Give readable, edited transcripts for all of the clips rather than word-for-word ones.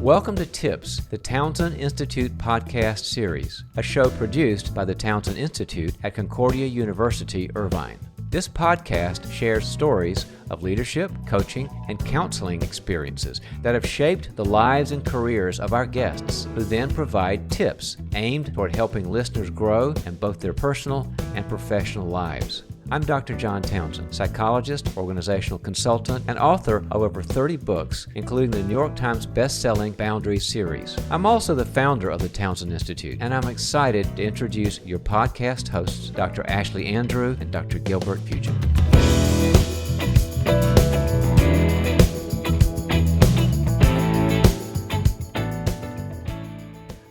Welcome to Tips, the Townsend Institute podcast series, a show produced by the Townsend Institute at Concordia University, Irvine. This podcast shares stories of leadership, coaching, and counseling experiences that have shaped the lives and careers of our guests, who then provide tips aimed toward helping listeners grow in both their personal and professional lives. I'm Dr. John Townsend, psychologist, organizational consultant, and author of over 30 books, including the New York Times bestselling Boundaries series. I'm also the founder of the Townsend Institute, and I'm excited to introduce your podcast hosts, Dr. Ashlie Andrew and Dr. Gilbert Fugit.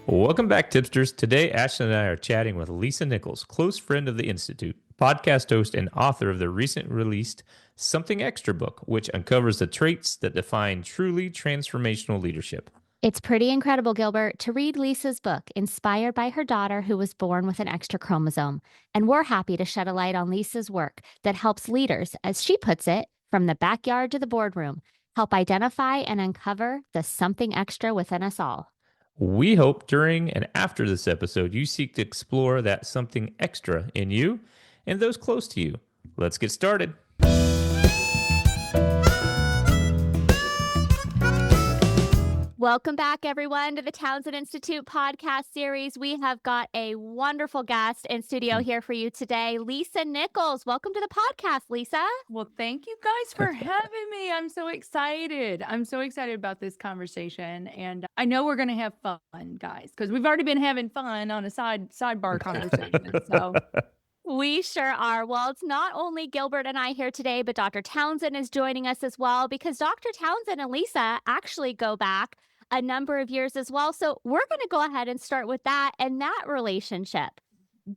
Welcome back, tipsters. Today, Ashlie and I are chatting with Lisa Nichols, close friend of the Institute, podcast host, and author of the recent released Something Extra book, which uncovers the traits that define truly transformational leadership. It's pretty incredible, Gilbert, to read Lisa's book, inspired by her daughter who was born with an extra chromosome. And we're happy to shed a light on Lisa's work that helps leaders, as she puts it, from the backyard to the boardroom, help identify and uncover the something extra within us all. We hope during and after this episode, you seek to explore that something extra in you and those close to you. Let's get started. Welcome back, everyone, to the Townsend Institute podcast series. We have got a wonderful guest in studio here for you today, Lisa Nichols. Welcome to the podcast, Lisa. Well, thank you guys for having me. I'm so excited. I'm so excited about this conversation. And I know we're going to have fun, guys, because we've already been having fun on a sidebar conversation. So we sure are. Well, it's not only Gilbert and I here today, but Dr. Townsend is joining us as well, because Dr. Townsend and Lisa actually go back a number of years as well. So we're going to go ahead and start with that and that relationship.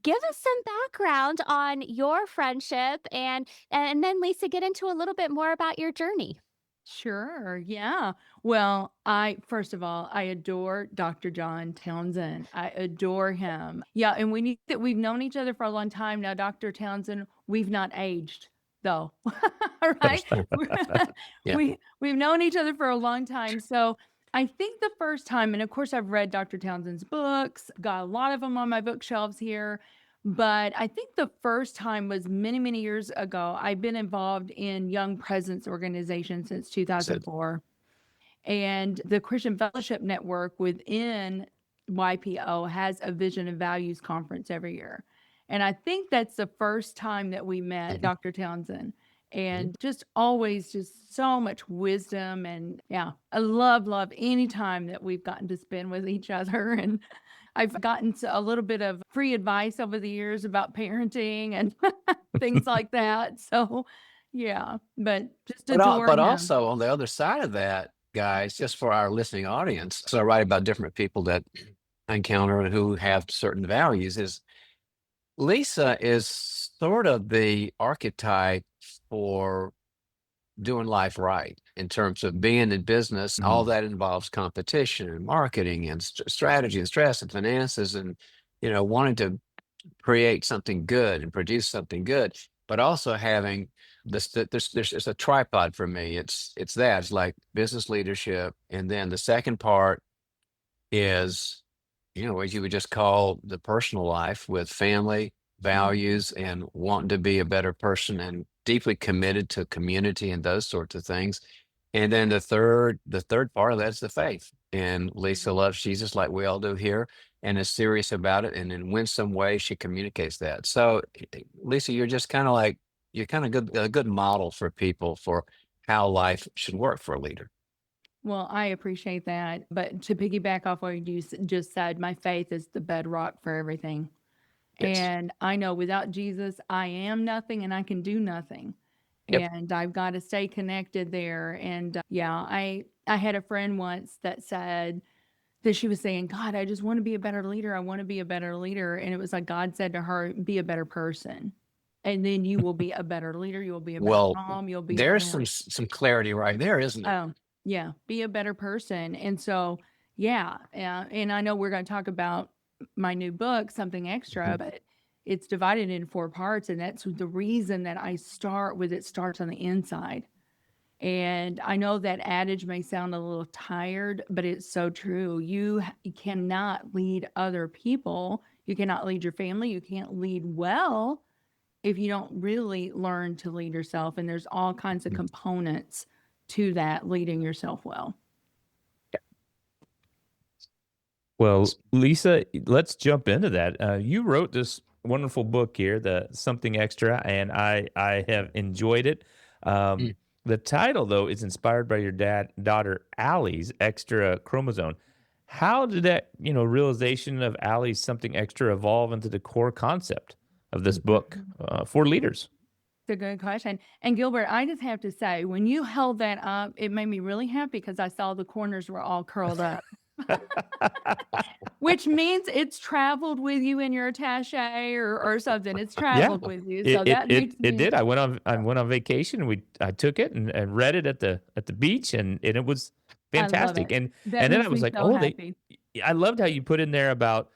Give us some background on your friendship and then, Lisa, get into a little bit more about your journey. Sure. Yeah. Well, first of all, I adore Dr. John Townsend. I adore him. Yeah. And we've known each other for a long time now. Dr. Townsend, we've not aged though. Right. Yeah. We've known each other for a long time. So I think the first time, and of course I've read Dr. Townsend's books, got a lot of them on my bookshelves here. But I think the first time was many, many years ago. I've been involved in Young Presence Organization since 2004. And the Christian Fellowship Network within YPO has a Vision and Values Conference every year. And I think that's the first time that we met Dr. Townsend. And just always just so much wisdom. And yeah, I love any time that we've gotten to spend with each other. And I've gotten a little bit of free advice over the years about parenting and things like that. So, yeah, but just adore But him. also on the other side of that, guys, just for our listening audience, so I write about different people that I encounter and who have certain values, is Lisa is sort of the archetype for doing life right in terms of being in business. All that involves competition and marketing and strategy and stress and finances and, wanting to create something good and produce something good, but also having this, there's a tripod for me. It's like business leadership. And then the second part is, what you would just call the personal life with family, values, and wanting to be a better person and deeply committed to community and those sorts of things. And then the third part of that's the faith. And Lisa loves Jesus like we all do here and is serious about it. And in winsome way, she communicates that. So Lisa, you're just kind of like, you're kind of a good model for people for how life should work for a leader. Well, I appreciate that. But to piggyback off what you just said, my faith is the bedrock for everything. Yes. And I know without Jesus, I am nothing and I can do nothing. Yep. And I've got to stay connected there. And I had a friend once that said that she was saying, God, I just want to be a better leader. I want to be a better leader. And it was like God said to her, be a better person. And then you will be a better leader. You will be a better mom. You'll be there's some clarity right there, isn't it? Oh, yeah. Be a better person. And so, yeah. And I know we're going to talk about my new book, Something Extra, but it's divided into 4 parts. And that's the reason that I start with it starts on the inside. And I know that adage may sound a little tired, but it's so true. You cannot lead other people. You cannot lead your family. You can't lead well if you don't really learn to lead yourself. And there's all kinds of components to that leading yourself well. Well, Lisa, let's jump into that. You wrote this wonderful book here, the Something Extra, and I have enjoyed it. Mm. The title, though, is inspired by your daughter Allie's extra chromosome. How did that, realization of Allie's Something Extra evolve into the core concept of this book for leaders? It's a good question. And Gilbert, I just have to say, when you held that up, it made me really happy because I saw the corners were all curled up. Which means it's traveled with you in your attaché or something. It's traveled with you. So that makes It me did. I went on vacation. I took it and read it at the beach, and it was I love fantastic. it. And That then I makes was me like, so happy. I loved how you put in there about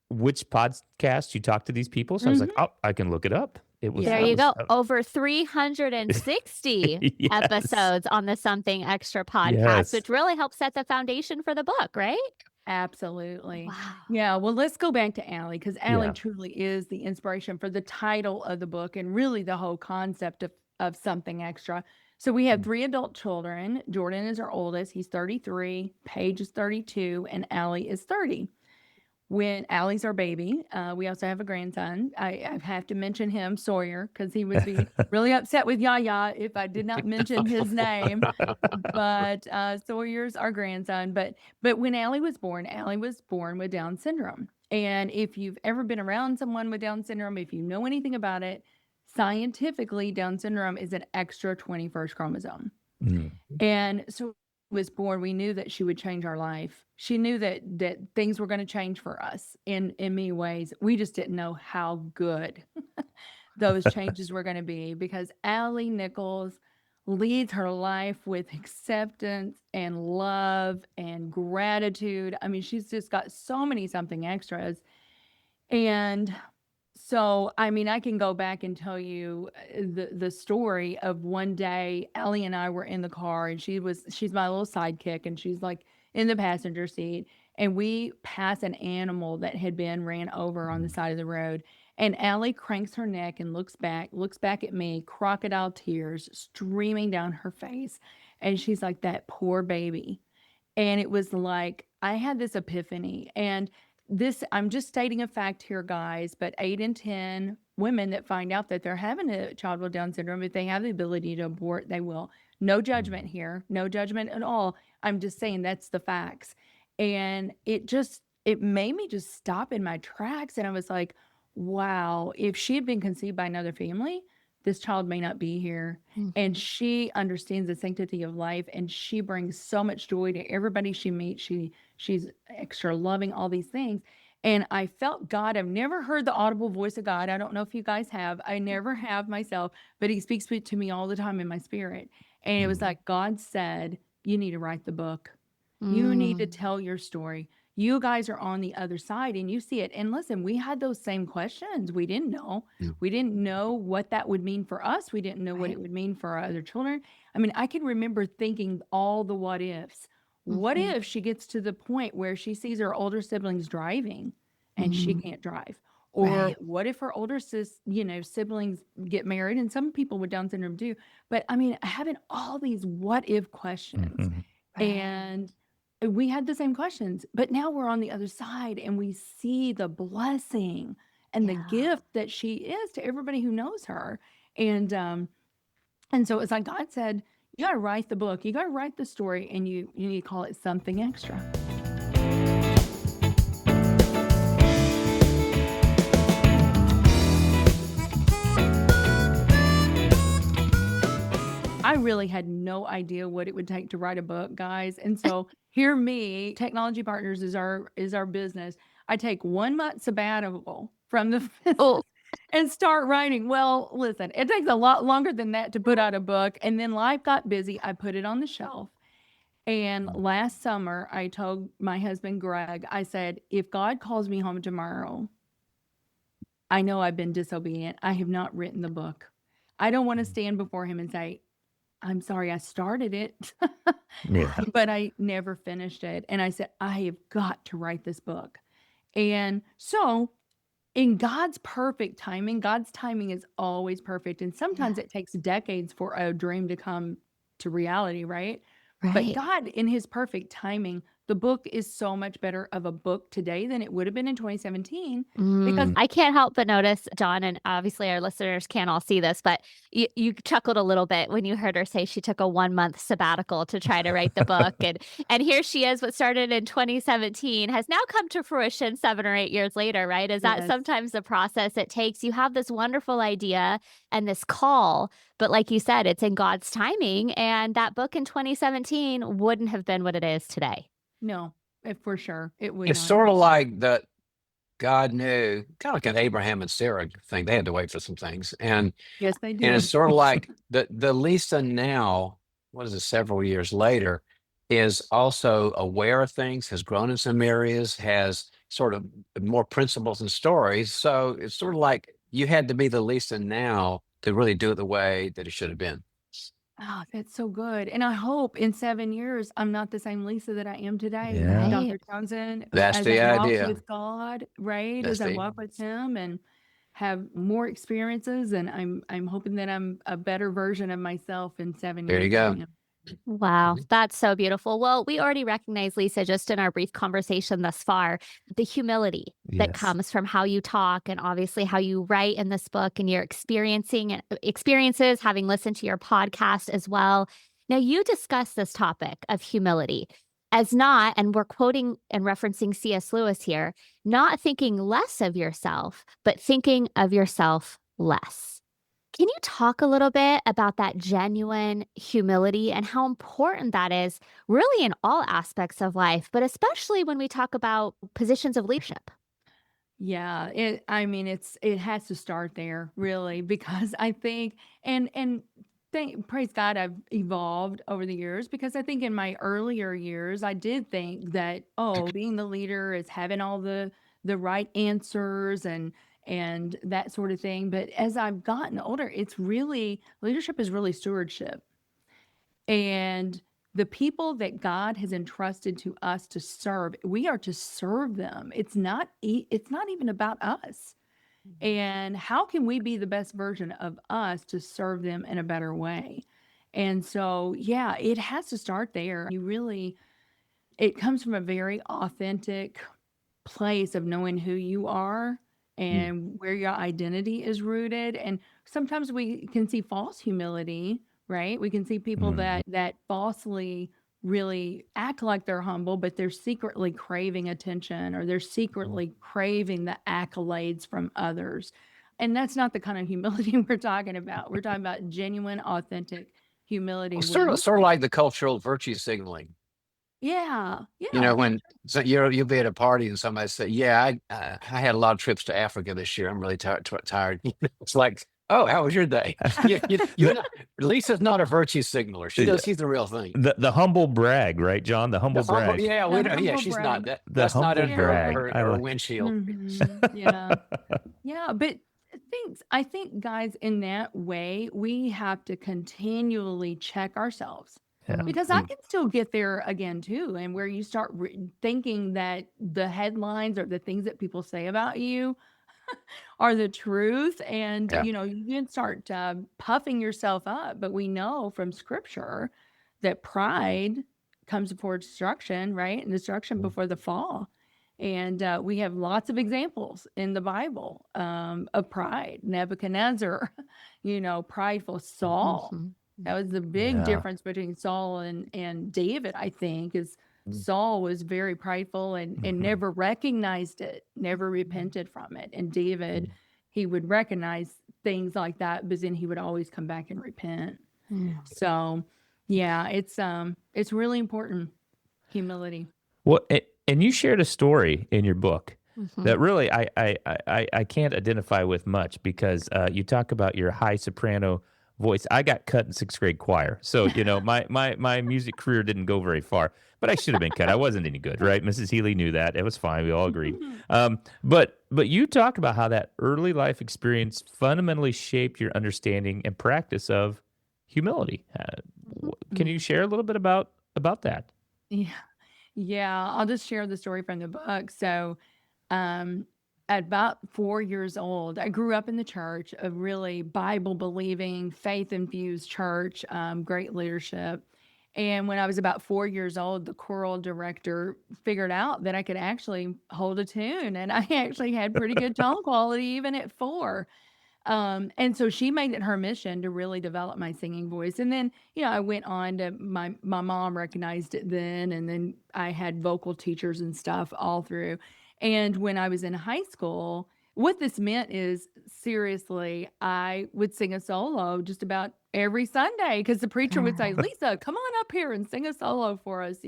which podcast you talk to these people. So I was like, oh, I can look it up. It was There Yeah. you go. Over 360 Yes. episodes on the Something Extra podcast, Yes. which really helps set the foundation for the book, right? Absolutely. Wow. Yeah. Well, let's go back to Allie because Allie Yeah. truly is the inspiration for the title of the book and really the whole concept of Something Extra. So we have 3 adult children. Jordan is our oldest. He's 33. Paige is 32. And Allie is 30. When Allie's our baby, we also have a grandson. I have to mention him, Sawyer, because he would be really upset with Yaya if I did not mention his name. But Sawyer's our grandson. But when Allie was born with Down syndrome. And if you've ever been around someone with Down syndrome, if you know anything about it, scientifically, Down syndrome is an extra 21st chromosome. Mm. And so was born, we knew that she would change our life. She knew that things were going to change for us in many ways. We just didn't know how good those changes were going to be because Allie Nichols leads her life with acceptance and love and gratitude. I mean, she's just got so many something extras. And so, I mean, I can go back and tell you the story of one day Allie and I were in the car and she's my little sidekick and she's like in the passenger seat and we pass an animal that had been ran over on the side of the road and Allie cranks her neck and looks back at me, crocodile tears streaming down her face. And she's like, that poor baby. And it was like, I had this epiphany and I'm just stating a fact here, guys, but 8 in 10 women that find out that they're having a child with Down syndrome, if they have the ability to abort, they will. No judgment here, no judgment at all. I'm just saying that's the facts. And it made me just stop in my tracks. And I was like, wow, if she had been conceived by another family, this child may not be here. And she understands the sanctity of life and she brings so much joy to everybody she meets. She's extra loving, all these things. And I felt God. I've never heard the audible voice of God. I don't know if you guys have. I never have myself, but he speaks to me all the time in my spirit. And it was like God said, you need to write the book. You need to tell your story. You guys are on the other side and you see it. And listen, we had those same questions. We didn't know. Yeah. We didn't know what that would mean for us. We didn't know what it would mean for our other children. I mean, I can remember thinking all the what ifs. What if she gets to the point where she sees her older siblings driving and she can't drive? Or what if her older siblings get married? And some people with Down syndrome do. But I mean, having all these what if questions. And we had the same questions, but now we're on the other side and we see the blessing and the gift that she is to everybody who knows her. And so it's like God said, you got to write the book, you got to write the story, and you need to call it Something Extra. I really had no idea what it would take to write a book, guys. And so hear me, Technology Partners is our business. I take 1 month sabbatical from the business and start writing. Well, listen, it takes a lot longer than that to put out a book. And then life got busy. I put it on the shelf. And last summer, I told my husband, Greg, I said, if God calls me home tomorrow, I know I've been disobedient. I have not written the book. I don't want to stand before him and say, I'm sorry, I started it, Yeah. but I never finished it. And I said, I have got to write this book. And so, in God's perfect timing, God's timing is always perfect. And sometimes it takes decades for a dream to come to reality, right? But Right. God, in his perfect timing, the book is so much better of a book today than it would have been in 2017 because I can't help but notice, John, and obviously our listeners can't all see this, but you chuckled a little bit when you heard her say she took a 1-month sabbatical to try to write the book. And here she is, what started in 2017 has now come to fruition 7 or 8 years later, right? Is that yes, sometimes the process it takes? You have this wonderful idea and this call, but like you said, it's in God's timing. And that book in 2017 wouldn't have been what it is today. no, for sure, it would It's not. sort of like that God knew, kind of like an Abraham and Sarah thing. They had to wait for some things. And Yes, they it's did. sort of like the Lisa now, what is it, several years later, is also aware of things, has grown in some areas, has sort of more principles and stories. So it's sort of like you had to be the Lisa now to really do it the way that it should have been. Oh, that's so good. And I hope in 7 years, I'm not the same Lisa that I am today. Yeah. Right. Dr. Townsend, That's as the I walk idea. with God, right? That's As I the walk with him and have more experiences, and I'm hoping that I'm a better version of myself in 7 there years you than I go. am. Wow, Mhm. that's so beautiful. Well, we already recognize, Lisa, just in our brief conversation thus far, the humility that Yes. comes from how you talk and obviously how you write in this book and your experiences, having listened to your podcast as well. Now, you discuss this topic of humility as not, and we're quoting and referencing C.S. Lewis here, not thinking less of yourself, but thinking of yourself less. Can you talk a little bit about that genuine humility and how important that is really in all aspects of life, but especially when we talk about positions of leadership? Yeah, I mean, it has to start there really because I think and thank praise God I've evolved over the years because I think in my earlier years I did think that being the leader is having all the right answers and that sort of thing, but as I've gotten older it's really leadership is really stewardship. And the people that God has entrusted to us to serve, we are to serve them. It's not even about us. And how can we be the best version of us to serve them in a better way? And so, yeah, it has to start there. It comes from a very authentic place of knowing who you are and where your identity is rooted. And sometimes we can see false humility, right? We can see people that falsely really act like they're humble, but they're secretly craving attention or they're secretly craving the accolades from others. And that's not the kind of humility we're talking about. We're talking about genuine, authentic humility Well, where sort of like the cultural virtue signaling. yeah, You know, yeah. when you'll be at a party and somebody say, "Yeah, I had a lot of trips to Africa this year. I'm really tired." It's like, "Oh, how was your day?" You're not, Lisa's not a virtue signaler. She's the real thing. The humble brag, right, John? The humble brag. Yeah, The we don't. Yeah, humble she's not brag. that. The That's not humble in brag. I her like. windshield. Yeah. Yeah, but I think guys in that way, we have to continually check ourselves Yeah. because I can still get there again too. And where you start thinking that the headlines or the things that people say about you are the truth. And, Yeah. you can start puffing yourself up. But we know from scripture that pride comes before destruction, right? And destruction before the fall. And we have lots of examples in the Bible of pride. Nebuchadnezzar, prideful. Saul. Mhm. That was the big Yeah. difference between Saul and David, I think, is Saul was very prideful and never recognized it, never repented from it. And David, he would recognize things like that, but then he would always come back and repent. Mm. So yeah, it's really important. Humility. Well, and you shared a story in your book Mhm. that really I can't identify with much because you talk about your high soprano voice. I got cut in 6th grade choir, so my music career didn't go very far. But I should have been cut. I wasn't any good, right? Mrs. Healy knew that. It was fine. We all agreed. But you talk about how that early life experience fundamentally shaped your understanding and practice of humility. Can you share a little bit about that? Yeah. Yeah. I'll just share the story from the book. So, at about 4 years old, I grew up in the church, a really Bible believing, faith infused church, great leadership. And when I was about 4 years old, the choral director figured out that I could actually hold a tune, and I actually had pretty good tone quality even at 4. And so she made it her mission to really develop my singing voice. And then, I went on to my mom recognized it then, and then I had vocal teachers and stuff all through. And when I was in high school, what this meant is seriously, I would sing a solo just about every Sunday because the preacher would say, "Lisa, come on up here and sing a solo for us."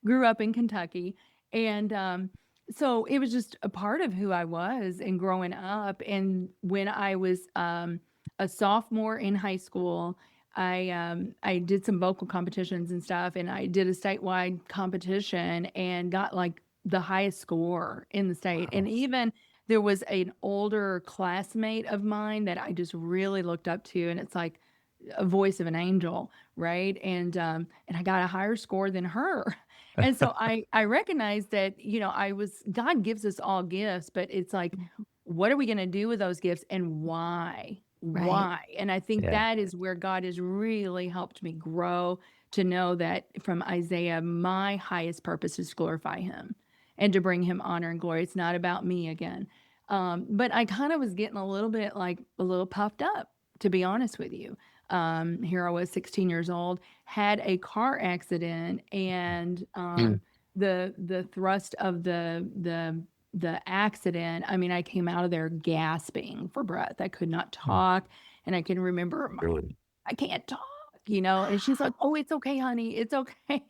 Grew up in Kentucky. And so it was just a part of who I was and growing up. And when I was a sophomore in high school, I did some vocal competitions and stuff, and I did a statewide competition and got like the highest score in the state. And even there was an older classmate of mine that I just really looked up to, and it's like a voice of an angel, right? And I got a higher score than her. And so I recognized that, God gives us all gifts, but it's like, what are we going to do with those gifts and why? Right. Why? And I think Yeah. that is where God has really helped me grow to know that from Isaiah, my highest purpose is to glorify him and to bring him honor and glory. It's not about me again. But I kind of was getting a little puffed up, to be honest with you. Here I was 16 years old, had a car accident, and the thrust of the accident, I mean, I came out of there gasping for breath. I could not talk, and I can remember I can't talk, and she's like, "Oh, it's okay, honey. It's okay.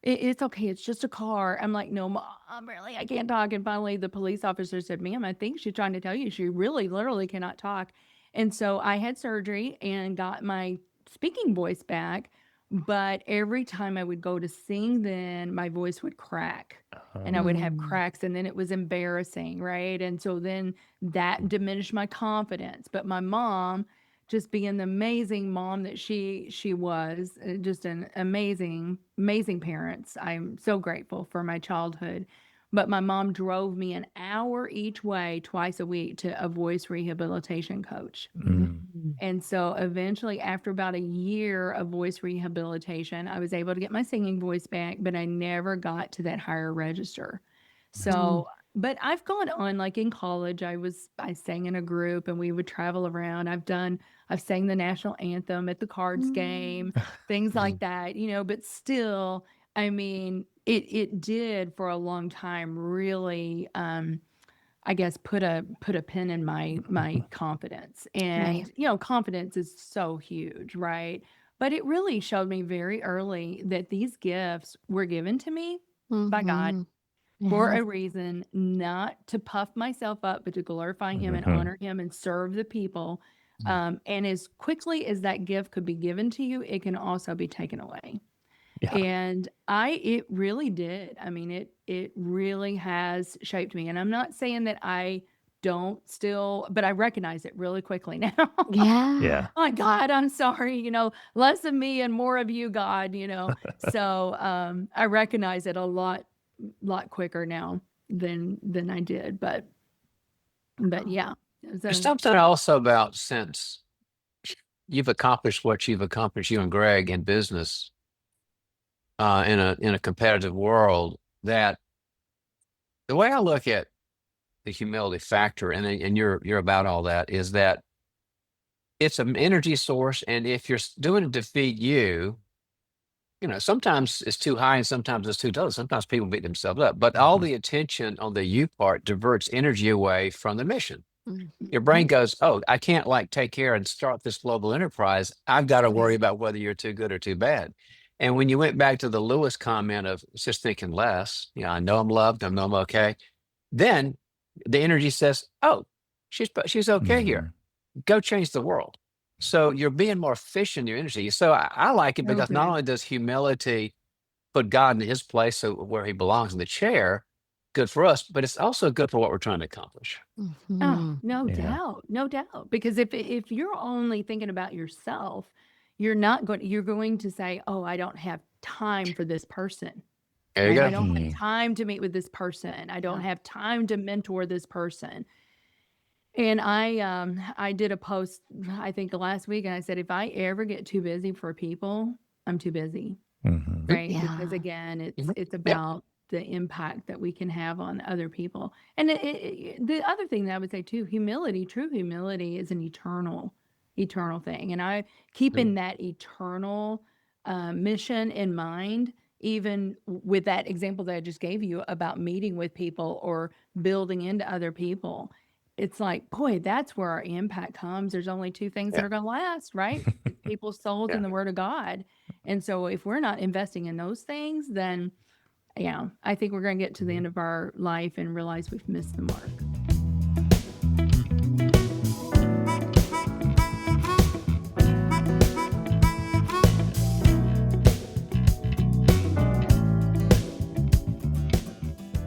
It's okay. It's just a car." I'm like, "No, Mom, really, I can't talk." And finally, the police officer said, "Ma'am, I think she's trying to tell you she really literally cannot talk." And so I had surgery and got my speaking voice back. But every time I would go to sing, then my voice would crack and I would have cracks, and then it was embarrassing, right? And so then that diminished my confidence. But my mom, just being the amazing mom that she was, just an amazing parents. I'm so grateful for my childhood. But my mom drove me an hour each way twice a week to a voice rehabilitation coach. And so eventually, after about a year of voice rehabilitation, I was able to get my singing voice back, but I never got to that higher register. So, but I've gone on, like in college, I sang in a group and we would travel around. I've sang the national anthem at the cards game, things like that, but still, I mean, it did for a long time really, I guess, put a pin in my confidence. And, confidence is so huge, right? But it really showed me very early that these gifts were given to me by God for a reason, not to puff myself up, but to glorify him and honor him and serve the people. And as quickly as that gift could be given to you, it can also be taken away. Yeah. And it really did. I mean, it really has shaped me. And I'm not saying that I don't still, but I recognize it really quickly now. Yeah. Oh, God, I'm sorry, less of me and more of you, God, So I recognize it a lot quicker now than I did. But yeah. There's something also about, since you've accomplished what you've accomplished, you and Greg, in business, in a competitive world, that the way I look at the humility factor, and you're about all that, is that it's an energy source. And if you're doing it to feed you, sometimes it's too high and sometimes it's too low. Sometimes people beat themselves up, but all the attention on the you part diverts energy away from the mission. Your brain goes, "Oh, I can't take care and start this global enterprise. I've got to worry about whether you're too good or too bad." And when you went back to the Lewis comment of just thinking less, I know I'm loved, I know I'm okay. Then the energy says, "Oh, she's okay here. Go change the world." So you're being more efficient in your energy. So I like it because not only does humility put God in his place, so where he belongs in the chair, good for us, but it's also good for what we're trying to accomplish. Oh, no doubt. Because if you're only thinking about yourself, you're going to say, oh, I don't have time for this person. There you Right? I go. don't have time to meet with this person. I don't have time to mentor this person. And I did a post, I think last week, and I said, if I ever get too busy for people, I'm too busy. Right? Because Yeah. again, it's Yep. about the impact that we can have on other people. And the other thing that I would say too, humility, true humility is an eternal thing. And I keeping that eternal mission in mind, even with that example that I just gave you about meeting with people or building into other people. It's like, boy, that's where our impact comes. There's only two things that Yeah. are going to last, right? People's souls Yeah. and the word of God. And so if we're not investing in those things, then yeah, I think we're going to get to the end of our life and realize we've missed the mark.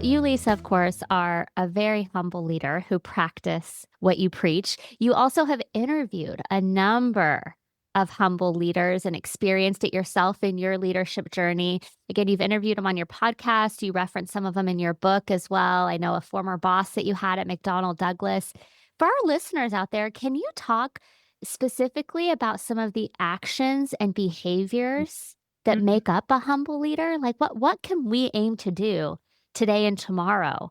You, Lisa, of course, are a very humble leader who practice what you preach. You also have interviewed a number of humble leaders and experienced it yourself in your leadership journey. Again, you've interviewed them on your podcast. You reference some of them in your book as well. I know a former boss that you had at McDonnell Douglas. For our listeners out there, can you talk specifically about some of the actions and behaviors that Mhm. make up a humble leader? Like what can we aim to do today and tomorrow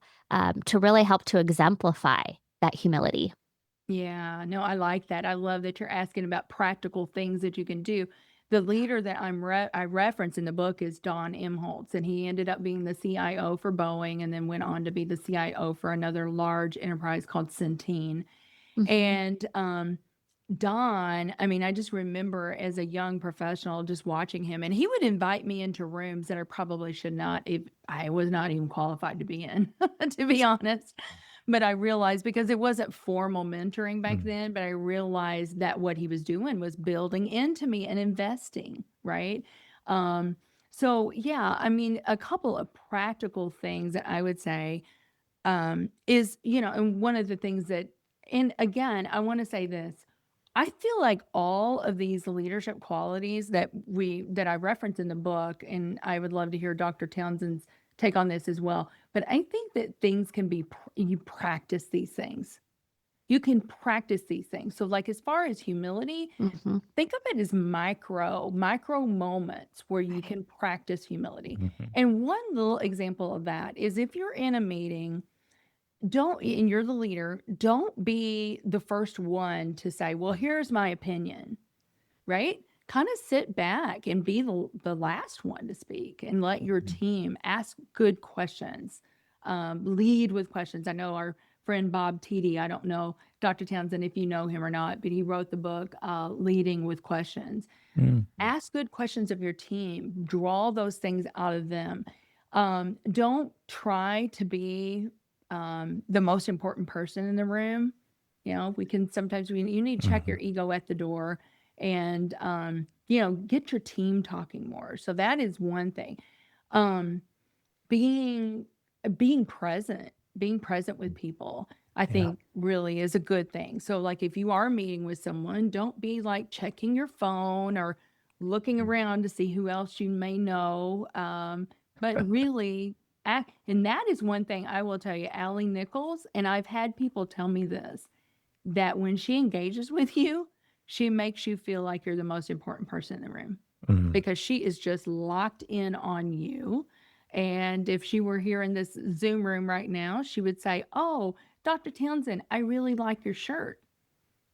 to really help to exemplify that humility? Yeah, no, I like that. I love that you're asking about practical things that you can do. The leader that I reference in the book is Don Imholtz, and he ended up being the CIO for Boeing and then went on to be the CIO for another large enterprise called Centene. Mhm. And Don, I mean, I just remember as a young professional just watching him, and he would invite me into rooms that I probably should not, if I was not even qualified to be in, to be honest. But I realized because it wasn't formal mentoring back then, but I realized that what he was doing was building into me and investing, right? Um, so yeah, I mean, a couple of practical things that I would say is, and one of the things that, and again, I want to say this. I feel like all of these leadership qualities that I reference in the book, and I would love to hear Dr. Townsend's take on this as well. But I think that things can be, you practice these things. You can practice these things. So like as far as humility, Mhm. think of it as micro moments where you can practice humility. And one little example of that is if you're in a meeting, and you're the leader, don't be the first one to say, well, here's my opinion, right? Kind of sit back and be the last one to speak and let your team ask good questions, lead with questions. I know our friend Bob Tiede, I don't know, Dr. Townsend, if you know him or not, but he wrote the book, Leading with Questions. Ask good questions of your team, draw those things out of them. Don't try to be the most important person in the room. We can sometimes you need to check your ego at the door and get your team talking more. So that is one thing. Um, being being present with people, I think really is a good thing. So like if you are meeting with someone, don't be like checking your phone or looking around to see who else you may know. But really act, and that is one thing I will tell you, Ashlie Nichols, and I've had people tell me this, that when she engages with you, she makes you feel like you're the most important person in the room because she is just locked in on you. And if she were here in this Zoom room right now, she would say, "Oh, Dr. Townsend, I really like your shirt."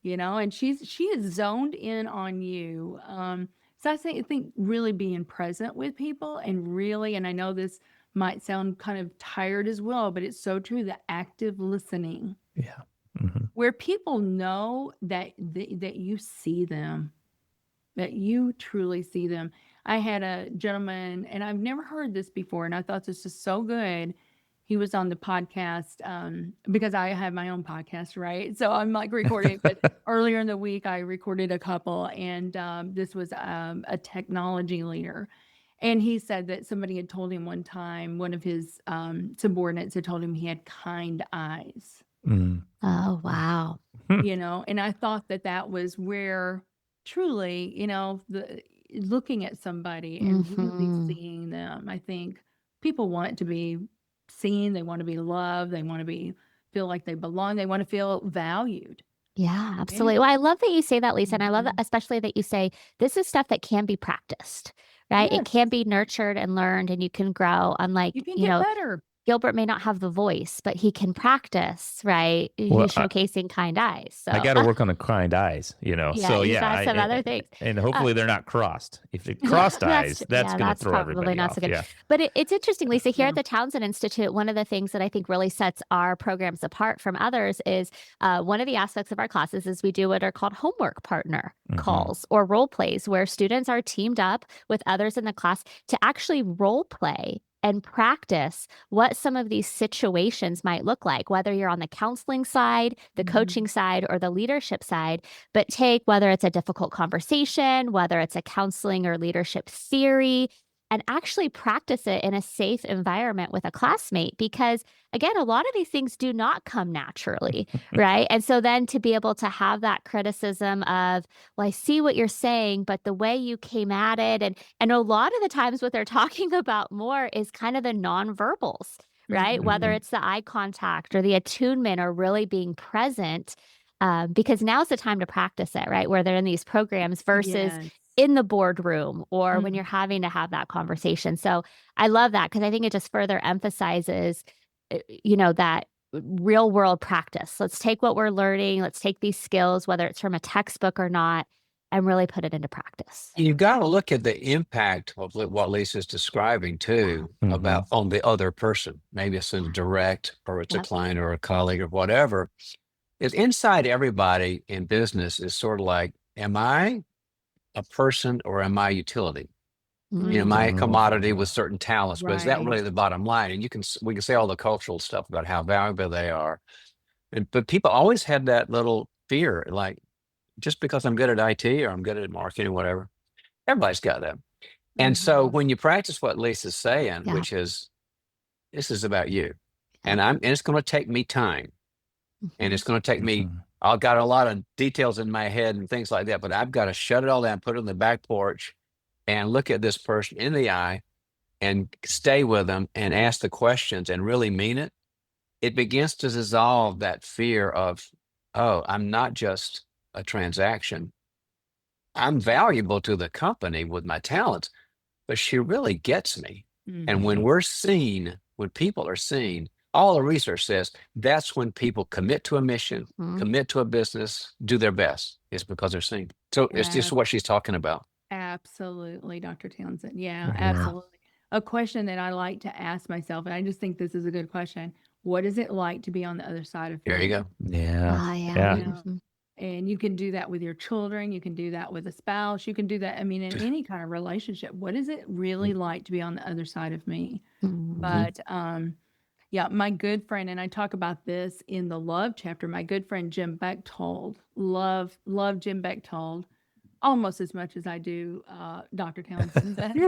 And she is zoned in on you. So I think really being present with people and really, and I know this might sound kind of tired as well, but it's so true, the active listening Yeah. where people know that you see them, that you truly see them. I had a gentleman, and I've never heard this before, and I thought this was so good. He was on the podcast because I have my own podcast, right? So I'm like recording, but earlier in the week I recorded a couple, and this was a technology leader. And he said that somebody had told him one time, one of his subordinates had told him he had kind eyes. Oh, wow. And I thought that was where truly, looking at somebody and really Mhm. seeing them. I think people want to be seen, they want to be loved, they want to feel like they belong, they want to feel valued. Yeah, Yeah. absolutely. Well, I love that you say that, Lisa, and I love that, Mhm. especially that you say this is stuff that can be practiced, right? It Yes, can be nurtured and learned, and you can grow. you Unlike, can get better. Gilbert may not have the voice, but he can practice, right? Well, He's showcasing kind eyes. I So, got to work on the kind eyes, yeah, So you yeah, got some other things. and Uh, hopefully they're not crossed. If they're crossed That's eyes, that's going to that's throw probably everybody not so off. good. Yeah. But it's interesting, Lisa, here Yeah. at the Townsend Institute, one of the things that I think really sets our programs apart from others is one of the aspects of our classes is we do what are called homework partner calls or role plays, where students are teamed up with others in the class to actually role play and practice what some of these situations might look like, whether you're on the counseling side, the coaching side, or the leadership side. But take whether it's a difficult conversation, whether it's a counseling or leadership theory, and actually practice it in a safe environment with a classmate. Because again, a lot of these things do not come naturally, right? And so then to be able to have that criticism of, well, I see what you're saying, but the way you came at it, and a lot of the times what they're talking about more is kind of the nonverbals, right? Whether Mhm. it's the eye contact or the attunement or really being present, because now's the time to practice it, right? Where they're in these programs versus Yes. in the boardroom or when Mhm. you're having to have that conversation. So I love that because I think it just further emphasizes, that real world practice. Let's take what we're learning, let's take these skills, whether it's from a textbook or not, and really put it into practice. You've got to look at the impact of what Lisa's describing too about on the other person. Maybe it's a direct or it's a Yep. client or a colleague or whatever. Is inside everybody in business is sort of like, am I a person or am I utility? Mm. My commodity with certain talents, but is that Right. really the bottom line? And we can say all the cultural stuff about how valuable they are. But people always had that little fear, like just because I'm good at IT or I'm good at marketing or whatever, everybody's got that. And so Mhm. when you practice what Lisa's saying, Yeah. which is this is about you, Yeah. and it's going to take me time, and Mhm. it's going to take me. I've got a lot of details in my head and things like that, but I've got to shut it all down, put it on the back porch, and look at this person in the eye and stay with them and ask the questions and really mean it. It begins to dissolve that fear of, oh, I'm not just a transaction. I'm valuable to the company with my talents, but she really gets me. And when Mhm. we're seen, when people are seen, all the research says that's when people commit to a mission, Mhm. commit to a business, do their best. It's because they're seen. So it's just Ab what she's talking about. Absolutely, Dr. Townsend. Yeah, Yeah. absolutely. A question that I like to ask myself, and I just think this is a good question. What is it like to be on the other side of There you me? go. Yeah. Ah, yeah. Yeah. You know, Mhm. and you can do that with your children. You can do that with a spouse. You can do that, I mean, in any kind of relationship. What is it really like to be on the other side of me? Mhm. But yeah, my good friend, and I talk about this in the love chapter. My good friend Jim Bechtold, love Jim Bechtold almost as much as I do Dr. Townsend.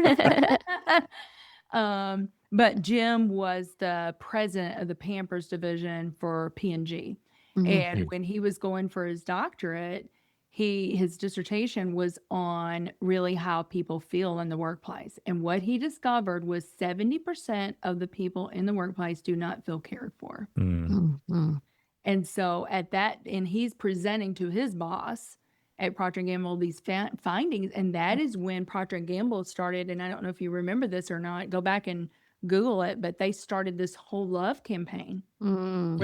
But Jim was the president of the Pampers division for P&G. Mhm. And when he was going for his doctorate, his dissertation was on really how people feel in the workplace. And what he discovered was 70% of the people in the workplace do not feel cared for. Mhm. And so and he's presenting to his boss at Procter & Gamble these findings, and that is when Procter & Gamble started, and I don't know if you remember this or not, go back and Google it, but they started this whole love campaign Mm.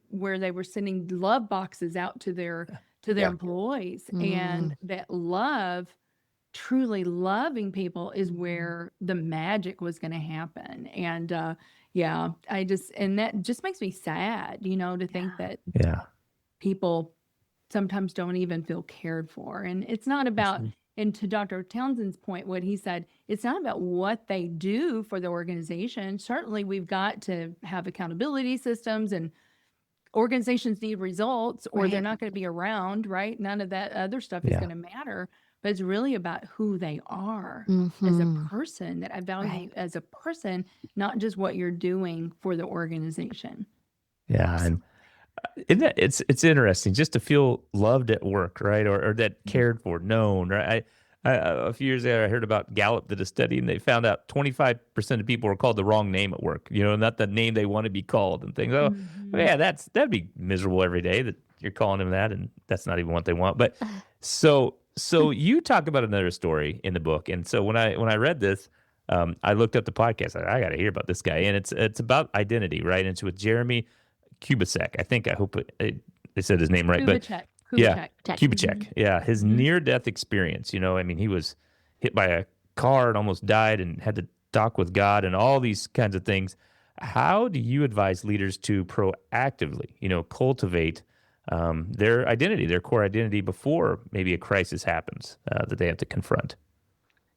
where they were sending love boxes out to their Yeah. employees, Mm. and that love, truly loving people is where the magic was going to happen. And yeah, and that just makes me sad, to think that Yeah. people sometimes don't even feel cared for. And it's not about, and to Dr. Townsend's point, what he said, it's not about what they do for the organization. Certainly, we've got to have accountability systems, and organizations need results or they're Right. not going to be around, right? None of that other stuff is Yeah. going to matter. But it's really about who they are as a Mhm. person, that I value Right. you as a person, not just what you're doing for the organization. Yeah. And It's interesting just to feel loved at work, right? Or that cared for, known, right? A few years ago, I heard about Gallup did a study, and they found out 25% of people were called the wrong name at work. Not the name they want to be called, and things. Oh, Mhm. yeah, that'd be miserable every day that you're calling them that, and that's not even what they want. But so you talk about another story in the book, and so when I read this, I looked up the podcast. I got to hear about this guy, and it's about identity, right? And it's with Jeremy Kubicek. I hope they said his name right, but Kubicek. yeah, Check. Kubicek. Yeah, his Mhm. near-death experience. I mean, he was hit by a car and almost died, and had to talk with God, and all these kinds of things. How do you advise leaders to proactively, cultivate their identity, their core identity, before maybe a crisis happens that they have to confront?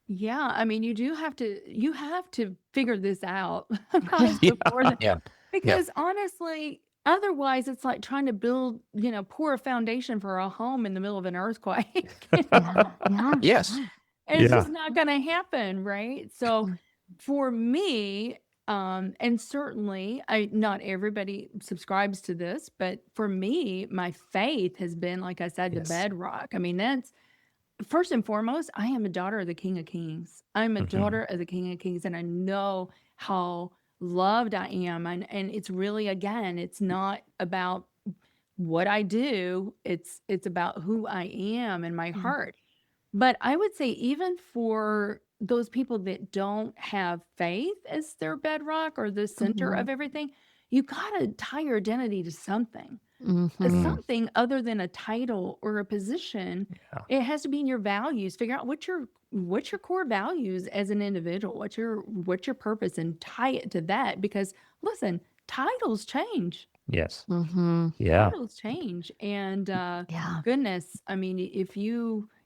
Yeah, I mean, you have to figure this out guys, Yeah. before the, Yeah. because honestly, otherwise it's like trying to build, pour a foundation for a home in the middle of an earthquake. Yeah. Yes. And it's Yeah. just not going to happen, right? So for me, and certainly not everybody subscribes to this, but for me, my faith has been, like I said, the Yes. bedrock. I mean, that's first and foremost, I am a daughter of the King of Kings. I'm a Mhm. daughter of the King of Kings, and I know how loved I am. And it's really, again, it's not about what I do. It's about who I am and my heart. But I would say even for those people that don't have faith as their bedrock or the center Mhm. of everything, you gotta tie your identity to something. Mhm. Something other than a title or a position. Yeah. It has to be in your values. Figure out what's your core values as an individual. What's your purpose, and tie it to that. Because listen, titles change. Yes. Mhm. Yeah. Titles change. And Yeah. goodness, I mean,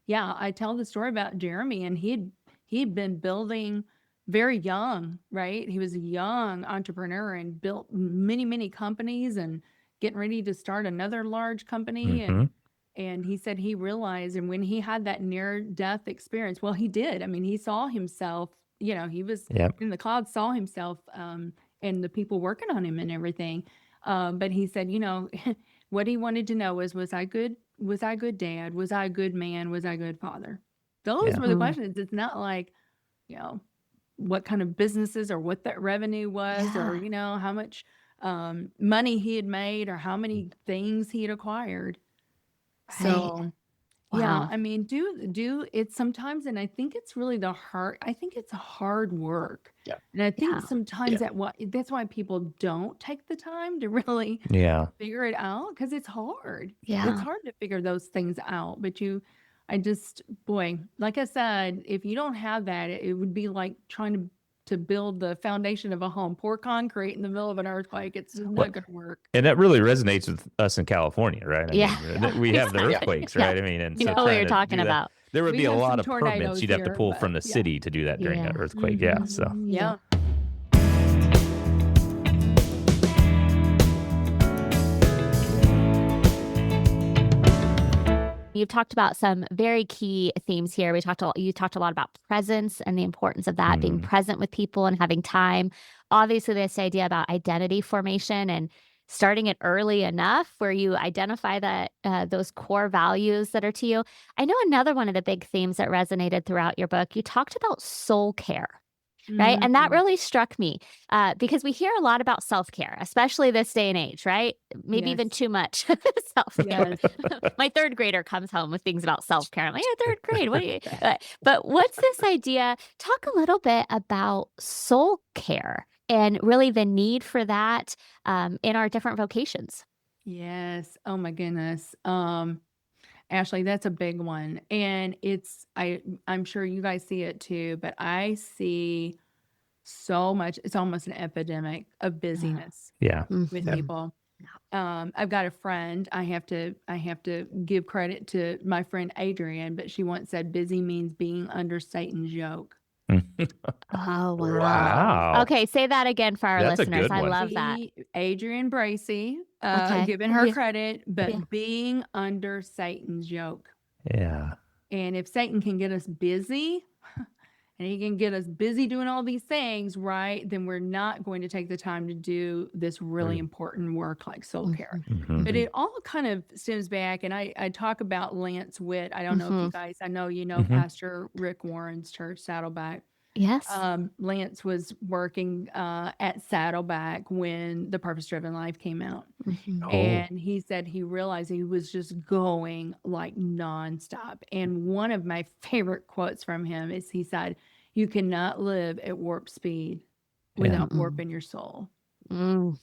I tell the story about Jeremy, and he'd been building very young, right? He was a young entrepreneur and built many, many companies, and getting ready to start another large company. Mhm. And he said he realized, and when he had that near death experience, well, he did. I mean, he saw himself, he was Yep. in the clouds, saw himself, and the people working on him and everything. But he said, what he wanted to know was I good? Was I good dad? Was I a good man? Was I a good father? Those Yeah. were the Mm. questions. It's not like, what kind of businesses or what that revenue was, or, Yeah. how much money he had made, or how many things he had acquired. Right. So, yeah, Wow. I mean, do it sometimes, and I think it's really I think it's hard work. Yeah. And I think Yeah. sometimes that's why people don't take the time to really Yeah. figure it out, because it's hard. It's Yeah. hard to figure those things out. But boy, like I said, if you don't have that, it would be like trying to build the foundation of a home, pour concrete in the middle of an earthquake. It's just Well, not going to work. and that really resonates with us in California, right? I Yeah. mean, we have the Exactly. earthquakes, Yeah. right? I mean, and You so know what trying you're to talking do that, about. there would We be a have lot some of permits tornadoes you'd have to here, pull but from the yeah. city to do that during an Yeah. earthquake. Yeah. So Yeah. You've talked about some very key themes here. You talked a lot about presence and the importance of that, being Mhm. present with people and having time. Obviously, this idea about identity formation and starting it early enough where you identify that those core values that are to you. I know another one of the big themes that resonated throughout your book. You talked about soul care. Right. And that Mhm. really struck me because we hear a lot about self care, especially this day and age, right? Maybe even Yes. too much self care. Yes. My third grader comes home with things about self care. I'm like, yeah, third grade. What do you? But what's this idea? Talk a little bit about soul care and really the need for that in our different vocations. Yes. Oh my goodness. Ashley, that's a big one. And I'm sure you guys see it too, but I see so much, it's almost an epidemic of busyness yeah. with Mhm. people. I've got a friend, I have to give credit to my friend Adrienne, but she once said busy means being under Satan's yoke. Oh, wow. Wow. Okay, say that again for our That's a listeners. good I one. love that. Adrienne Bracy, Okay. giving her Yeah. credit, but Yeah. being under Satan's yoke. Yeah. And if Satan can get us busy, and he can get us busy doing all these things, right, then we're not going to take the time to do this really important work like soul care. Mhm. But it all kind of stems back, and I talk about Lance Witt. I don't know if you guys, I know you know Mhm. Pastor Rick Warren's church, Saddleback. Yes. Lance was working at Saddleback when The Purpose Driven Life came out. Oh. And he said he realized he was just going like nonstop. And one of my favorite quotes from him is he said, "You cannot live at warp speed without warping your soul." Mm.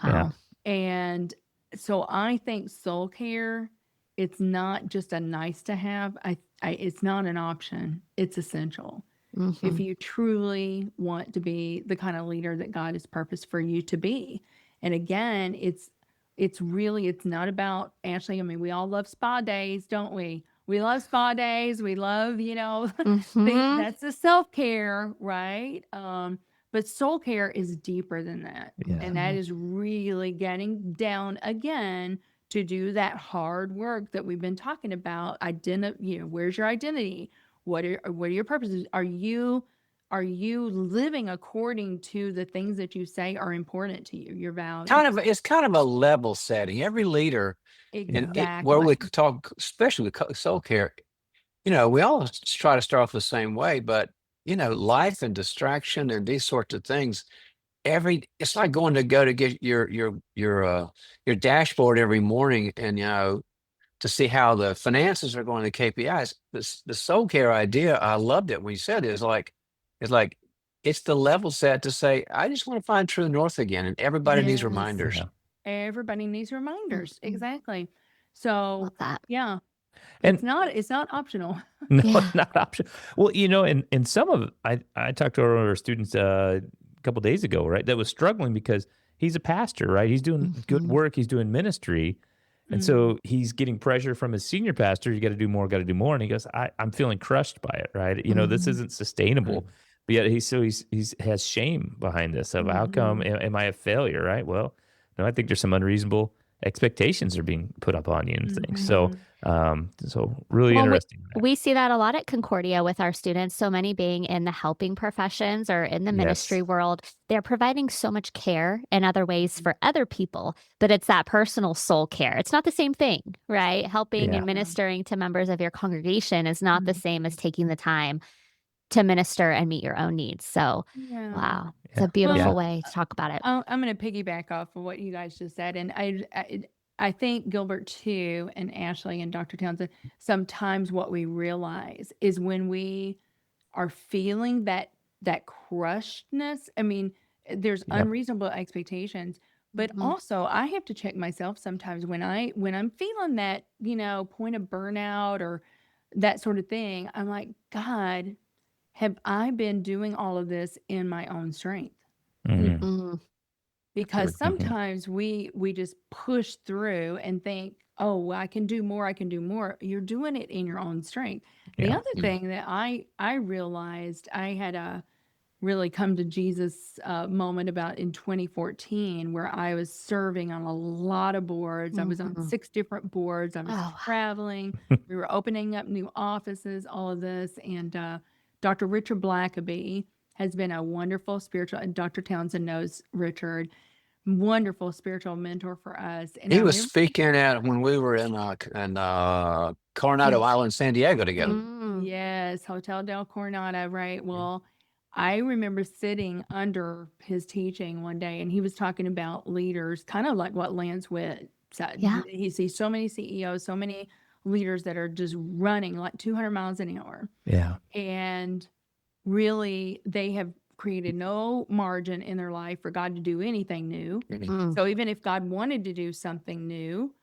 Yeah. Wow. And so I think soul care, it's not just a nice to have. It's not an option. It's essential. If you truly want to be the kind of leader that God has purposed for you to be. And again, it's not about, Ashlie, I mean, we all love spa days, don't we? We love spa days. We love, that's the self-care, right? But soul care is deeper than that. Yeah. And that is really getting down again to do that hard work that we've been talking about. Where's your identity? What are your purposes? Are you living according to the things that you say are important to you, your values? It's kind of a level setting. Every leader, and where we Exactly. could talk, especially with soul care, we all try to start off the same way, but life and distraction and these sorts of things. It's like going to get your dashboard every morning, and to see how the finances are going, the KPIs. The soul care idea, I loved it when you said it. It's like it's the level set to say, I just want to find true north again, and everybody needs Yes. reminders. Yeah. Everybody needs reminders. Exactly. So Love that. yeah, And it's not optional. no, Yeah. not option. Well, and some of I talked to one of our students a couple days ago, right? That was struggling because he's a pastor, right? He's doing good work. He's doing ministry. And so he's getting pressure from his senior pastor. You got to do more, got to do more. And he goes, I'm feeling crushed by it, right? This isn't sustainable. But yet he's has shame behind this of how come am I a failure, right? Well, no, I think there's some unreasonable expectations are being put up on you and things. So really interesting. We see that a lot at Concordia with our students, so many being in the helping professions or in the ministry world. They're providing so much care in other ways for other people, but it's that personal soul care. It's not the same thing, right? Helping and ministering to members of your congregation is not the same as taking the time to minister and meet your own needs. So, wow, it's a beautiful way to talk about it. I'm going to piggyback off of what you guys just said. And I think Gilbert too, and Ashlie and Dr. Townsend, sometimes what we realize is when we are feeling that crushedness, I mean, there's unreasonable expectations, but also I have to check myself sometimes when I'm feeling that, point of burnout or that sort of thing. I'm like, God, have I been doing all of this in my own strength? Because sometimes we just push through and think, oh, well, I can do more. You're doing it in your own strength. The other thing that I realized, I had a really come to Jesus moment about in 2014, where I was serving on a lot of boards. I was on 6 different boards. I was traveling. We were opening up new offices, all of this. And Dr. Richard Blackaby has been a wonderful spiritual, and Dr. Townsend knows Richard, wonderful spiritual mentor for us. And He was speaking at when we were in Coronado Island, San Diego together. Yes, Hotel del Coronado, right? Well, I remember sitting under his teaching one day, and he was talking about leaders, kind of like what Lance Witt said. Yeah. He sees so many CEOs, so many leaders that are just running like 200 miles an hour. Yeah. And really, they have created no margin in their life for God to do anything new. So even if God wanted to do something new,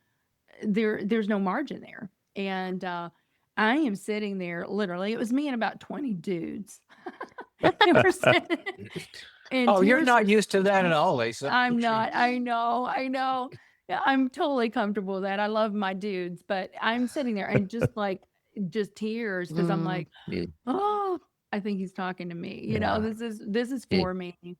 there's no margin there. And I am sitting there, literally, it was me and about 20 dudes. And we're sitting in You're tears. not used to that at all, Lisa. I'm not. I know. Yeah, I'm totally comfortable with that. I love my dudes, but I'm sitting there and just tears, because I'm like, oh, I think he's talking to me. This is for me.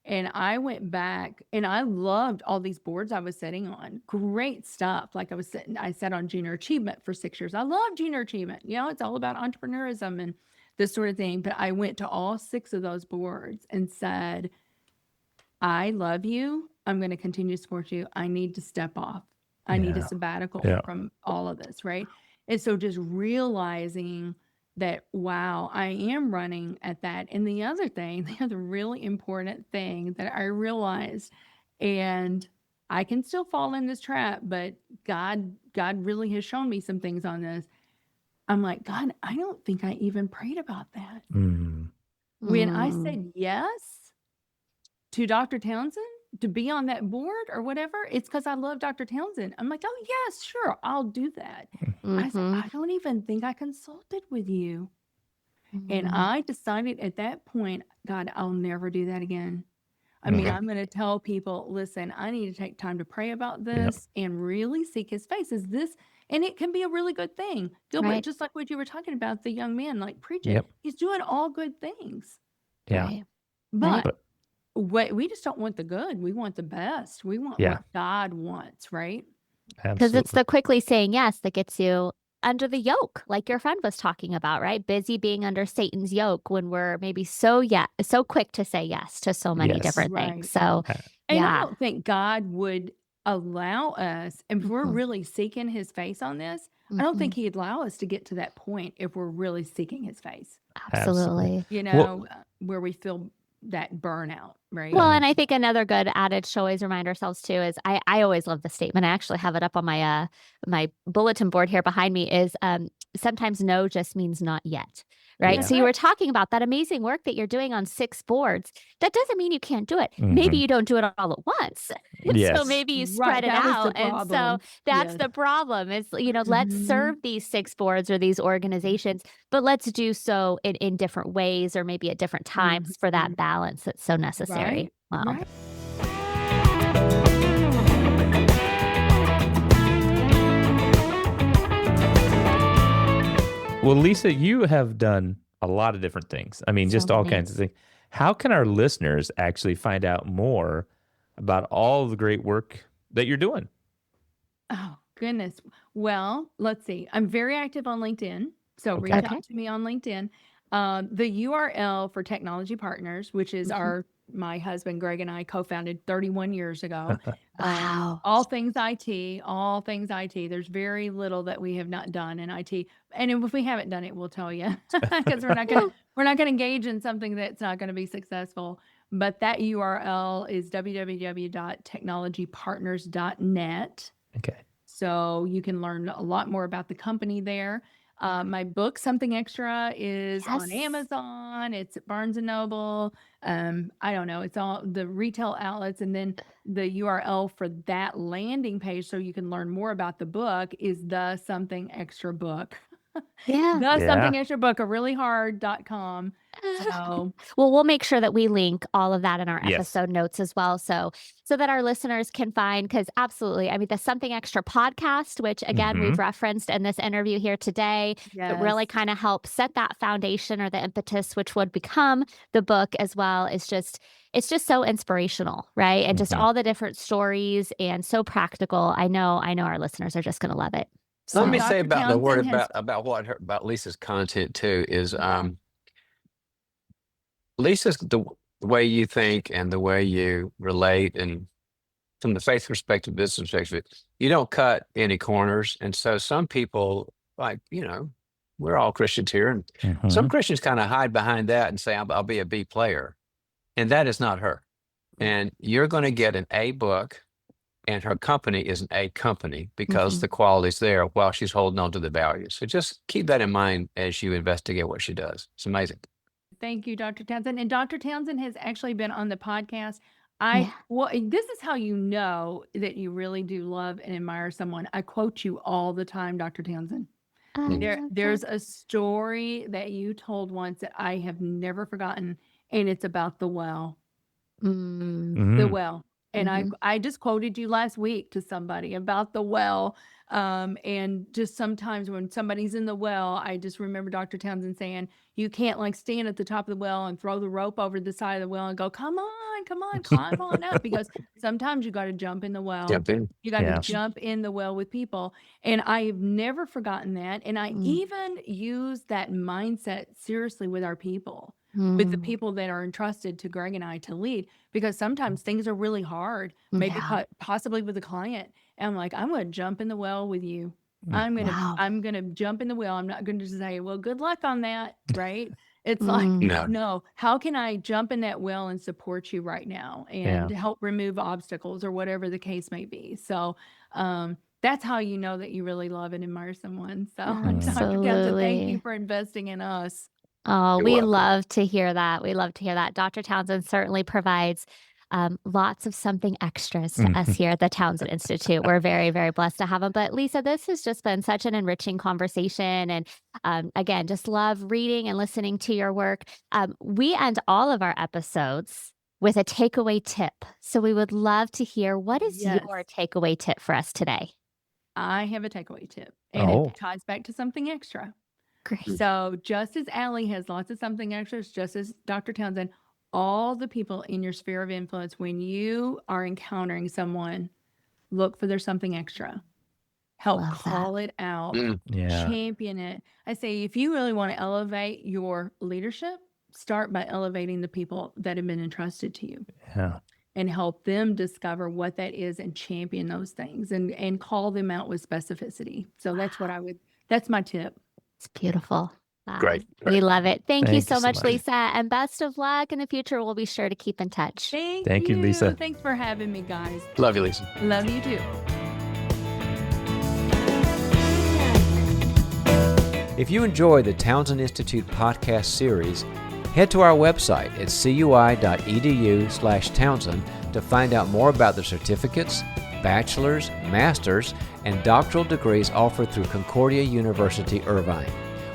And I went back and I loved all these boards I was sitting on. Great stuff. Like I sat on junior achievement for 6 years. I love junior achievement. It's all about entrepreneurism and this sort of thing. But I went to all 6 of those boards and said, I love you. I'm going to continue to support you. I need to step off. I need a sabbatical from all of this, right? And so just realizing that, wow, I am running at that. And the other thing, the other really important thing that I realized, and I can still fall in this trap, but God really has shown me some things on this. I'm like, God, I don't think I even prayed about that. When I said yes to Dr. Townsend to be on that board or whatever, it's because I love Dr. Townsend. I'm like, oh, yes, sure, I'll do that. I said, I don't even think I consulted with you. And I decided at that point, God, I'll never do that again. I mean, I'm going to tell people, listen, I need to take time to pray about this and really seek his face. Is this, and it can be a really good thing. Gilbert, Right. just like what you were talking about, the young man, like preach it. He's doing all good things. Right. But we just don't want the good. We want the best. We want what God wants, right? Because it's the quickly saying yes that gets you under the yoke, like your friend was talking about, right? Busy being under Satan's yoke when we're maybe so quick to say yes to so many different things. So, And I don't think God would allow us, if we're really seeking his face on this, I don't think he'd allow us to get to that point if we're really seeking his face. Absolutely. You know, where we feel that burnout, right? Well, and I think another good adage to always remind ourselves too is I always love the statement. I actually have it up on my my bulletin board here behind me is sometimes no just means not yet. Right. So you were talking about that amazing work that you're doing on 6 boards. That doesn't mean you can't do it. Maybe you don't do it all at once. So maybe you spread it out. And so that's the problem is, you know, let's serve these 6 boards or these organizations, but let's do so in different ways or maybe at different times for that balance that's so necessary. Wow. Right. Well, Lisa, you have done a lot of different things. I mean, just all kinds of things. How can our listeners actually find out more about all the great work that you're doing? Oh, goodness. Well, let's see. I'm very active on LinkedIn. So reach out to me on LinkedIn. The URL for Technology Partners, which is my husband, Greg, and I co-founded 31 years ago. Wow. All things IT. There's very little that we have not done in IT. And if we haven't done it, we'll tell you because we're not going to engage in something that's not going to be successful. But that URL is www.technologypartners.net. Okay. So you can learn a lot more about the company there. My book, Something Extra, is on Amazon. It's at Barnes & Noble. I don't know. It's all the retail outlets. And then the URL for that landing page so you can learn more about the book is the Something Extra book. Something Extra book, reallyhard.com. So, well, we'll make sure that we link all of that in our episode notes as well. So that our listeners can find, because absolutely, I mean, the Something Extra podcast, which again, we've referenced in this interview here today, it really kind of helps set that foundation or the impetus, which would become the book as well. It's just so inspirational, right? And just all the different stories and so practical. I know our listeners are just going to love it. So let me say about the word about Lisa's content too is Lisa's the way you think and the way you relate, and from the faith perspective, business perspective, you don't cut any corners. And so some people, like, you know, we're all Christians here, and some Christians kind of hide behind that and say, I'll be a B player. And that is not her. And you're going to get an A book, and her company is an A company because the quality's there while she's holding on to the values. So just keep that in mind as you investigate what she does. It's amazing. Thank you, Dr. Townsend. And Dr. Townsend has actually been on the podcast. Well, this is how you know that you really do love and admire someone. I quote you all the time, Dr. Townsend. There's a story that you told once that I have never forgotten, and it's about the well. The well. And I just quoted you last week to somebody about the well. And just sometimes when somebody's in the well, I just remember Dr. Townsend saying, you can't like stand at the top of the well and throw the rope over the side of the well and go, come on, climb on up. Because sometimes you got to jump in the well. Jump in. You got to Yeah. jump in the well with people. And I've never forgotten that. And I even use that mindset seriously with our people, with the people that are entrusted to Greg and I to lead, because sometimes things are really hard, maybe Yeah. possibly with a client. And I'm like, I'm going to jump in the well with you. I'm Wow. going to jump in the well. I'm not going to say, well, good luck on that. Right. It's like, Mm. no, how can I jump in that well and support you right now and help remove obstacles or whatever the case may be? So, that's how you know that you really love and admire someone. So, Dr. Townsend, thank you Absolutely. for investing in us. Oh, You're we welcome. love to hear that. We love to hear that. Dr. Townsend certainly provides lots of something extras to us here at the Townsend Institute. We're very, very blessed to have him. But Lisa, this has just been such an enriching conversation. And again, just love reading and listening to your work. We end all of our episodes with a takeaway tip. So we would love to hear, what is Yes. your takeaway tip for us today? I have a takeaway tip, and Oh. it ties back to something extra. Great. So just as Allie has lots of something extras, just as Dr. Townsend, all the people in your sphere of influence, when you are encountering someone, look for their something extra. Help Love that. call it out, Yeah. champion it. I say, if you really want to elevate your leadership, start by elevating the people that have been entrusted to you Yeah. and help them discover what that is and champion those things and call them out with specificity. So that's my tip. It's beautiful. Wow. Great. We love it. Thank you Thank you so so much, much. Lisa, and best of luck in the future. We'll be sure to keep in touch. Thank you, Lisa. Thanks for having me, guys. Love you, Lisa. Love you too. If you enjoy the Townsend Institute podcast series, head to our website at cui.edu/Townsend to find out more about the certificates, bachelor's, master's, and doctoral degrees offered through Concordia University, Irvine.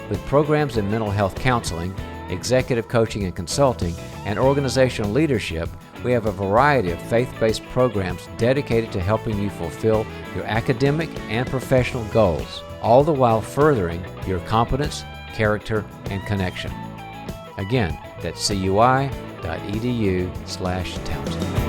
With programs in mental health counseling, executive coaching and consulting, and organizational leadership, we have a variety of faith-based programs dedicated to helping you fulfill your academic and professional goals, all the while furthering your competence, character, and connection. Again, that's cui.edu/Townsend.